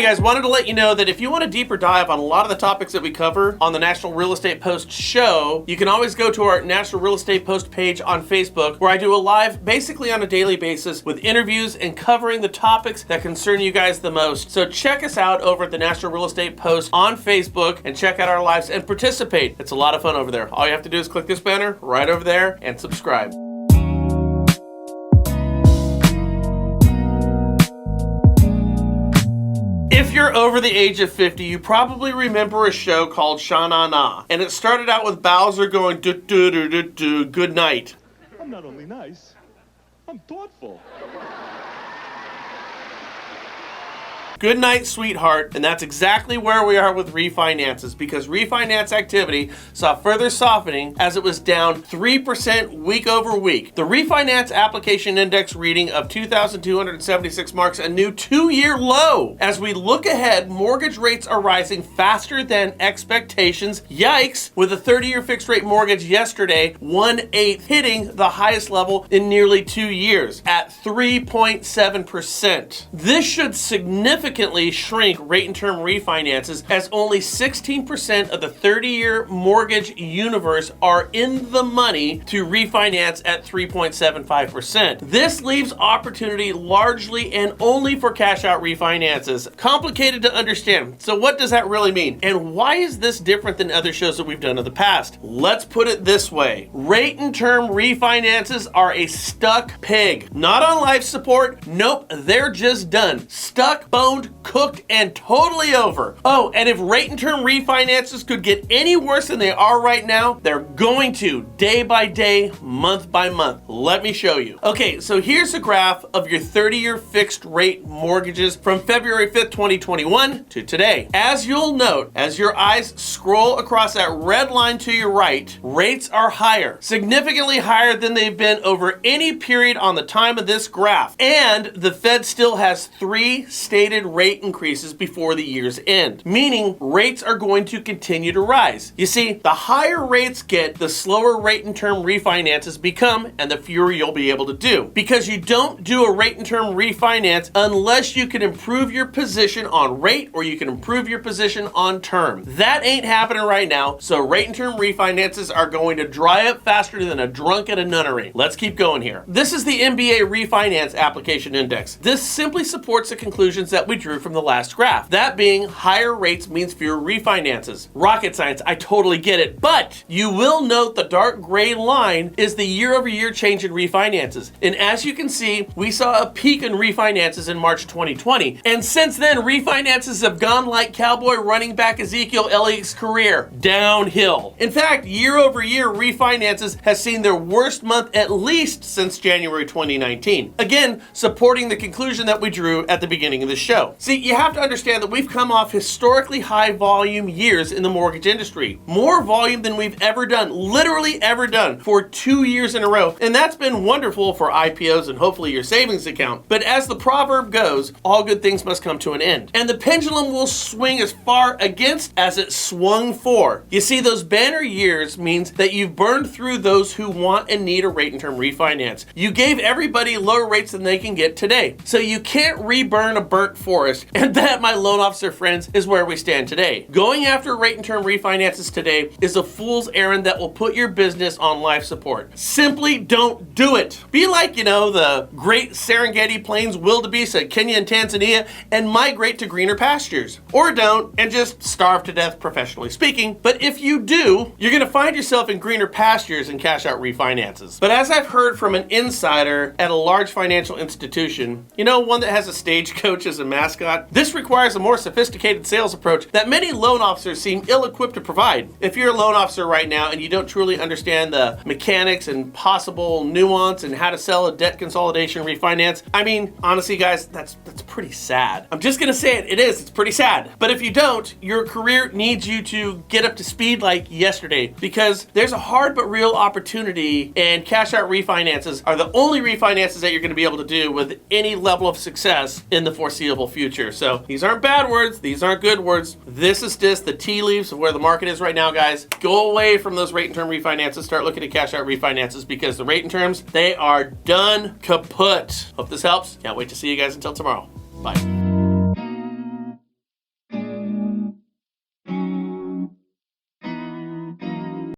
guys, wanted to let you know that if you want a deeper dive on a lot of the topics that we cover on the National Real Estate Post show, you can always go to our National Real Estate Post page on Facebook, where I do a live basically on a daily basis with interviews and covering the topics that concern you guys the most. So check us out over at the National Real Estate Post on Facebook and check out our lives and participate. It's a lot of fun over there. All you have to do is click this banner right over there and subscribe. If you're over the age of 50, you probably remember a show called Sha-Na-Na, and it started out with Bowser going do-do-do-do-do, good night. I'm not only nice, I'm thoughtful. Good night, sweetheart. And that's exactly where we are with refinances, because refinance activity saw further softening as it was down 3% week over week. The refinance application index reading of 2,276 marks a new 2-year low. As we look ahead, mortgage rates are rising faster than expectations. Yikes, with a 30-year fixed rate mortgage yesterday, 1/8 hitting the highest level in nearly 2 years at 3.7%. This should significantly shrink rate and term refinances, as only 16% of the 30-year mortgage universe are in the money to refinance at 3.75%. This leaves opportunity largely and only for cash out refinances. Complicated to understand. So what does that really mean? And why is this different than other shows that we've done in the past? Let's put it this way. Rate and term refinances are a stuck pig. Not on life support. Nope, they're just done. Stuck, boned, cooked, and totally over. Oh, and if rate and term refinances could get any worse than they are right now, they're going to, day by day, month by month. Let me show you. Okay, so here's a graph of your 30-year fixed rate mortgages from February 5th, 2021 to today. As you'll note, as your eyes scroll across that red line to your right, rates are higher, significantly higher than they've been over any period on the time of this graph. And the Fed still has 3 stated rate increases before the year's end, meaning rates are going to continue to rise. You see, the higher rates get, the slower rate and term refinances become, and the fewer you'll be able to do. Because you don't do a rate and term refinance unless you can improve your position on rate or you can improve your position on term. That ain't happening right now, so rate and term refinances are going to dry up faster than a drunk at a nunnery. Let's keep going here. This is the MBA Refinance Application Index. This simply supports the conclusions that we drew from the last graph. That being, higher rates means fewer refinances. Rocket science, I totally get it, but you will note the dark gray line is the year-over-year change in refinances. And as you can see, we saw a peak in refinances in March 2020. And since then, refinances have gone like cowboy running back Ezekiel Elliott's career, downhill. In fact, year-over-year refinances has seen their worst month at least since January 2019. Again, supporting the conclusion that we drew at the beginning of the show. See, you have to understand that we've come off historically high volume years in the mortgage industry. More volume than we've ever done, literally ever done, for 2 years in a row. And that's been wonderful for IPOs and hopefully your savings account. But as the proverb goes, all good things must come to an end. And the pendulum will swing as far against as it swung for. You see, those banner years means that you've burned through those who want and need a rate and term refinance. You gave everybody lower rates than they can get today. So you can't reburn a burnt forest. And that, my loan officer friends, is where we stand today. Going after rate and term refinances today is a fool's errand that will put your business on life support. Simply don't do it. Be like, the great Serengeti Plains wildebeest at Kenya and Tanzania and migrate to greener pastures. Or don't, and just starve to death, professionally speaking. But if you do, you're gonna find yourself in greener pastures and cash out refinances. But as I've heard from an insider at a large financial institution, one that has a stagecoach as a mascot, this requires a more sophisticated sales approach that many loan officers seem ill-equipped to provide. If you're a loan officer right now and you don't truly understand the mechanics and possible nuance and how to sell a debt consolidation refinance, honestly guys, that's pretty sad. I'm just gonna say it, it's pretty sad. But if you don't, your career needs you to get up to speed like yesterday, because there's a hard but real opportunity, and cash out refinances are the only refinances that you're gonna be able to do with any level of success in the foreseeable future. So these aren't bad words, these aren't good words. This is just the tea leaves of where the market is right now, guys. Go away from those rate and term refinances, start looking at cash out refinances, because the rate and terms, they are done kaput. Hope this helps. Can't wait to see you guys until tomorrow. Bye.